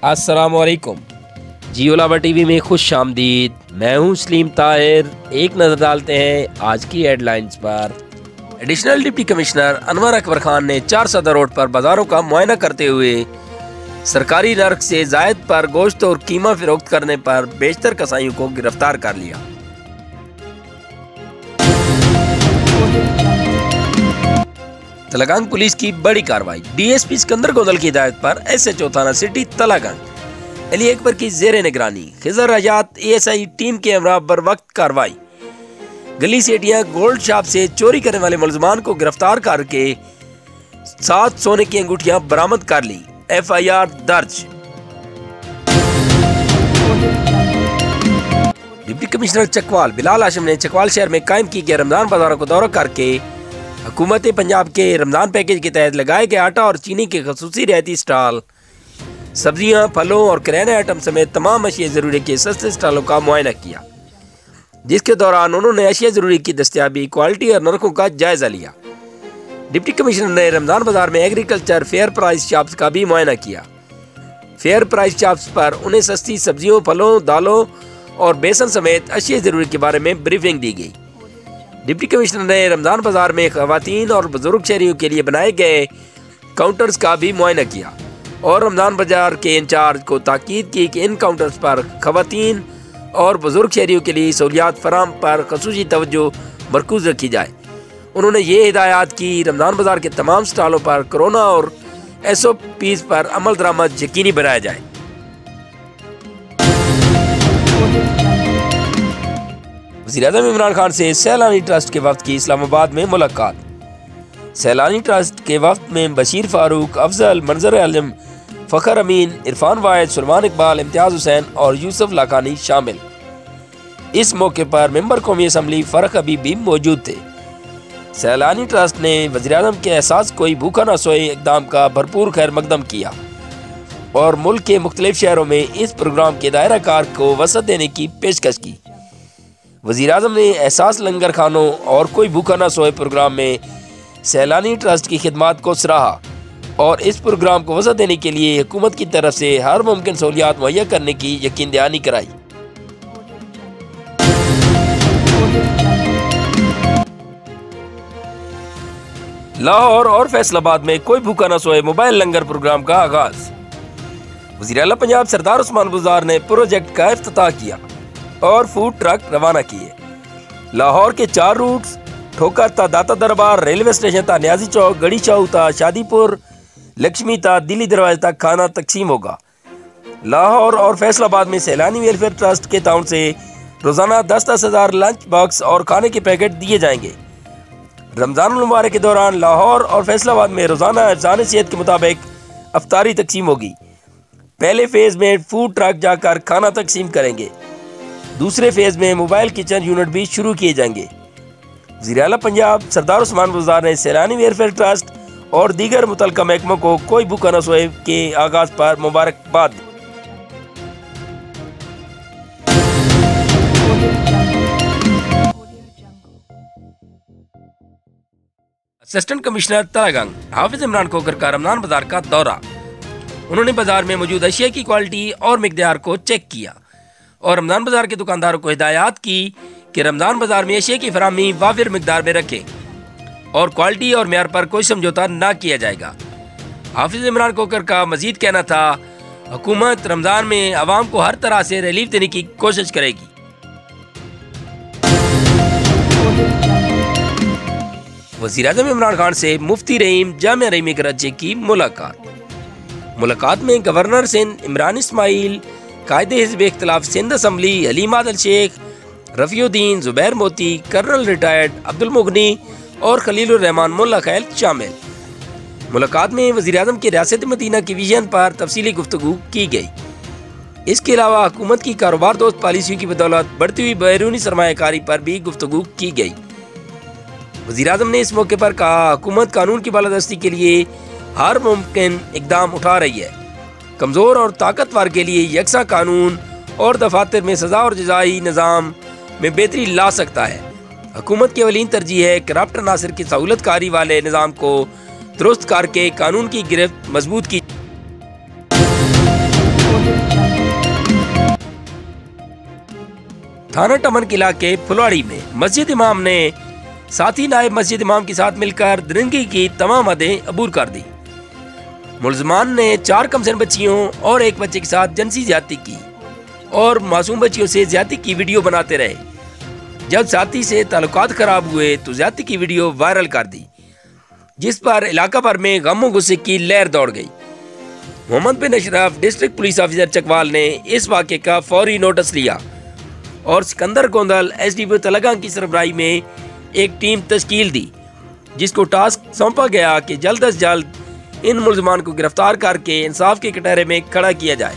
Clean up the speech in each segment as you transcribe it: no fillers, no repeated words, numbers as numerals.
अस्सलामुअलैकुम। जियो लावा टीवी में खुश आमदीद। मैं हूं सलीम ताहिर। एक नज़र डालते हैं आज की हेडलाइंस पर। Additional deputy commissioner Anwar Akbar Khan ने 4 सदर रोड पर बाजारों का मुआयना करते हुए सरकारी नर्क से जायद पर गोश्त और कीमा फरोख्त करने पर बेशतर कसाईयों को गिरफ्तार कर लिया। तलागंग पुलिस की बड़ी कार्रवाई। डीएसपी सिकंदर गोदल की हिदायत पर एसएचओ थाना सिटी तलागंग अली अकबर की जेर निगरानी खिजर रजात एएसआई टीम के हमरा बर वक्त कार्रवाई। गली सेठियां गोल्ड शॉप से चोरी करने वाले मुलजमान को गिरफ्तार करके 7 सोने की अंगूठियां बरामद कर ली। एफआईआर दर्ज। डिप्टी कमिश्नर चकवाल बिलाल हाशिम ने चकवाल शहर में कायम की गई रमजान बाजारों को दौरा करके हुकूमत पंजाब के रमजान पैकेज के तहत लगाए गए आटा और चीनी के खसूसी रियायती स्टॉल, सब्जियां, फलों और किराने आइटम समेत तमाम अशिया ज़रूरी के सस्ते स्टॉलों का मुआयना किया, जिसके दौरान उन्होंने अशिया ज़रूरी की दस्तियाबी, क्वालिटी और नरखों का जायजा लिया। डिप्टी कमिश्नर ने रमजान बाजार में एग्रीकल्चर फेयर प्राइस शॉप्स का भी मुआयना किया। फेयर प्राइस शॉप्स पर उन्हें सस्ती सब्जियों, फलों, दालों और बेसन समेत अशिया ज़रूरी के बारे में ब्रीफिंग दी गई। डिप्टी कमिश्नर ने रमजान बाजार में खवातीन और बुजुर्ग शहरियों के लिए बनाए गए काउंटर्स का भी मुआयना किया और रमजान बाजार के इंचार्ज को ताकीद की कि इन काउंटर्स पर खवातीन और बुजुर्ग शहरियों के लिए सहूलियात फराम पर खसूसी तवज्जो मरकूज रखी जाए। उन्होंने ये हिदायत की रमजान बाजार के तमाम स्टॉलों पर कोरोना और SOPs पर अमल दरामद यकीनी बनाया जाए। वज़ीर-ए-आज़म इमरान खान से सैलानी ट्रस्ट के वफ्द की इस्लामाबाद में मुलाकात। सैलानी ट्रस्ट के वफ्द में बशीर फारूक, अफजल, मंजर आलम, फ़खर अमीन, इरफान वाहिद, सुलेमान इकबाल, इम्तियाज़ हुसैन और यूसुफ लाकानी शामिल। इस मौके पर मेंबर कौमी असम्बली फ़रख हबीब भी मौजूद थे। सैलानी ट्रस्ट ने वज़ीर-ए-आज़म के एहसास कोई भूखा न सोए इक़दाम का भरपूर खैर मकदम किया और मुल्क के मुख्तलिफ शहरों में इस प्रोग्राम के दायरा कार को वसअत देने की पेशकश की। वज़ीर-ए-आज़म ने एहसास लंगर खानों और कोई भूखा न सोए प्रोग्राम में सैलानी ट्रस्ट की खिदमात को सराहा और इस प्रोग्राम को वसअत देने के लिए हुकूमत की तरफ से हर मुमकिन सहूलियात मुहैया करने की यकीन दहानी कराई। लाहौर और फैसलाबाद में कोई भूखा न सोए मोबाइल लंगर प्रोग्राम का आगाज। वज़ीर आला पंजाब सरदार उस्मान बुज़दार ने प्रोजेक्ट का इफ्तिताह किया और फूड ट्रक रवाना किए। लाहौर के 4 रूट्स ठोकर ता दाता दरबार रेलवे स्टेशन ता न्याजी चौक, गड़ी चौक ता शादीपुर, लक्ष्मी ता दिल्ली दरवाजे तक खाना तकसीम होगा। लाहौर और फैसलाबाद में सैलानी वेलफेयर ट्रस्ट के ताउन से रोजाना 10-10 हज़ार लंच बॉक्स और खाने के पैकेट दिए जाएंगे। रमजान मुबारक के दौरान लाहौर और फैसलाबाद में रोजाना अफजान सेहत के मुताबिक अफ्तारी तकसीम होगी। पहले फेज में फूड ट्रक जाकर खाना तकसीम करेंगे। दूसरे फेज में मोबाइल किचन यूनिट भी शुरू किए जाएंगे। वज़ीर आला पंजाब सरदार उस्मान बुज़दार ने सैलानी वेलफेयर ट्रस्ट और दीगर मुतल्लिका महकमों को कोई भूखा न सोए के आगाज पर मुबारकबाद दी। असिस्टेंट कमिश्नर तलागंग हाफिज इमरान खोखर का रमजान बाजार का दौरा। उन्होंने बाजार में मौजूद अशिया की क्वालिटी और मिकदार को चेक किया और रमजान बाजार के दुकानदारों को हिदायत की कि रमजान बाजार में अशिया की फराहमी वाफिर मिकदार में रखें और क्वालिटी और मेयार पर कोई समझौता ना किया जाएगा। हाफिज इमरान खोखर का मजीद कहना था, हुकूमत रमजान में आवाम को हर तरह से रिलीफ देने की कोशिश करेगी। वज़ीर-ए-आज़म इमरान खान से मुफ्ती रहीम जामिया रहीमी कराची की मुलाकात में गवर्नर सिंध इमरान इस्माइल, कायदे हिज़्ब इख्तिलाफ सिंध असम्बली हलीम आदिल शेख, रफ़ीउद्दीन, ज़ुबैर मोती, कर्नल रिटायर्ड अब्दुल मुगनी और खलीलुर रहमान मुल्ला खैल शामिल। मुलाकात में वज़ीर-ए-आज़म की रियासत मदीना की विजन पर तफसीली गुफ्तगू की गई। इसके अलावा हुकूमत की कारोबार दोस्त पॉलिसियों की बदौलत बढ़ती हुई बैरूनी सरमायाकारी पर भी गुफ्तगू की गई। वज़ीर-ए-आज़म ने इस मौके पर कहा, हुकूमत कानून की बालादस्ती के लिए हर मुमकिन इक़दाम उठा रही है। कमज़ोर और ताकतवर के लिए यकसा कानून और दफातर में सज़ा और जज़ाई निज़ाम में बेहतरी ला सकता है। हुकूमत की अवलीन तरजीह है करप्ट नासिर की सहूलतकारी वाले निज़ाम को दुरुस्त करके कानून की गिरफ्त मजबूत की। थाना टमन के इलाके फुलवाड़ी में मस्जिद इमाम ने साथी नायब मस्जिद इमाम के साथ मिलकर दरिंदगी की तमाम हदें अबूर कर दी। मुलजमान ने 4 कमसिन बच्चियों और एक बच्चे के साथ जिनसी ज्यादती की और मासूम बच्चियों से ज्यादती की वीडियो बनाते रहे। जब साथी से ताल्लुकात खराब हुए तो ज्यादती की वीडियो वायरल कर दी, जिस पर इलाका भर में गम गुस्से की लहर दौड़ गई। Mohammad bin Ashraf district police officer Chakwal ने इस वाक़े का फौरी नोटिस लिया और सिकंदर गोंदल SDPO तलगां की सरबराही में एक टीम तश्कील दी, जिसको टास्क सौंपा गया कि जल्द अज जल्द इन मुलजमान को गिरफ्तार करके इंसाफ के कटहरे में खड़ा किया जाए।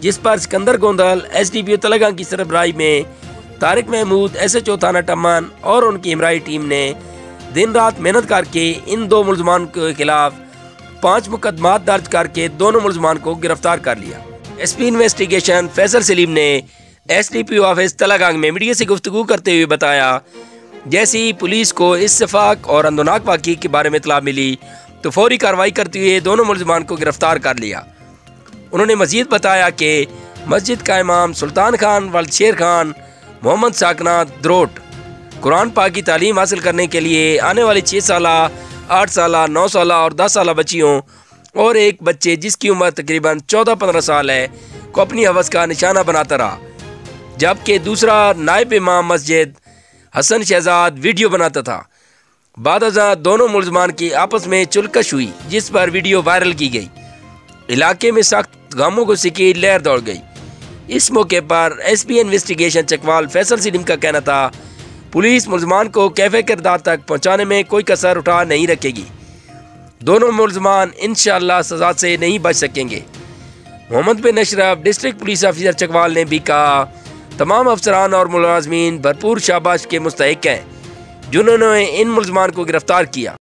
जिस पर सिकंदर गोंदल SDPO तलगां की सरबराही में तारिक महमूद SHO थाना टमन और उनकी इमराई टीम ने दिन रात मेहनत करके इन 2 मुलजमान के खिलाफ 5 मुकदमात दर्ज करके दोनों मुलजमान को गिरफ्तार कर लिया। SP इन्वेस्टिगेशन फैसल सलीम ने SDPO ऑफिस तलगां में मीडिया से गुफ्तगू करते हुए बताया, जैसे ही पुलिस को इस शफाक और अंदोनाक वाक़े के बारे में इत्तला मिली तो फौरी कार्रवाई करते हुए दोनों मुलजमान को गिरफ्तार कर लिया। उन्होंने मजीद बताया कि मस्जिद का इमाम सुल्तान खान वल्द शेर खान मोहम्मद साकना द्रोट कुरान पाक की तालीम हासिल करने के लिए आने वाली 6 साल, 8 साल, 9 साल और 10 साल बच्चियों और एक बच्चे जिसकी उम्र तकरीबन 14-15 साल है को अपनी हवस का निशाना बनाता रहा, जबकि दूसरा नायब इमाम मस्जिद हसन शहजाद वीडियो बनाता था। बाद अज़ां दोनों मुलजमान की आपस में चुलकश हुई, जिस पर वीडियो वायरल की गई। इलाके में सख्त गमो गुस्से की लहर दौड़ गई। इस मौके पर SP इन्वेस्टिगेशन चकवाल फैसल सलीम का कहना था, पुलिस मुलजमान को कैफे किरदार तक पहुंचाने में कोई कसर उठा नहीं रखेगी। दोनों मुलजमान इंशाअल्लाह सजा से नहीं बच सकेंगे। Mohammad bin Ashraf district police officer Chakwal ने भी कहा, तमाम अफसरान और मुलाजमीन भरपूर शाबाश के मुस्तहिक हैं जिन्होंने इन मुलजमान को गिरफ्तार किया।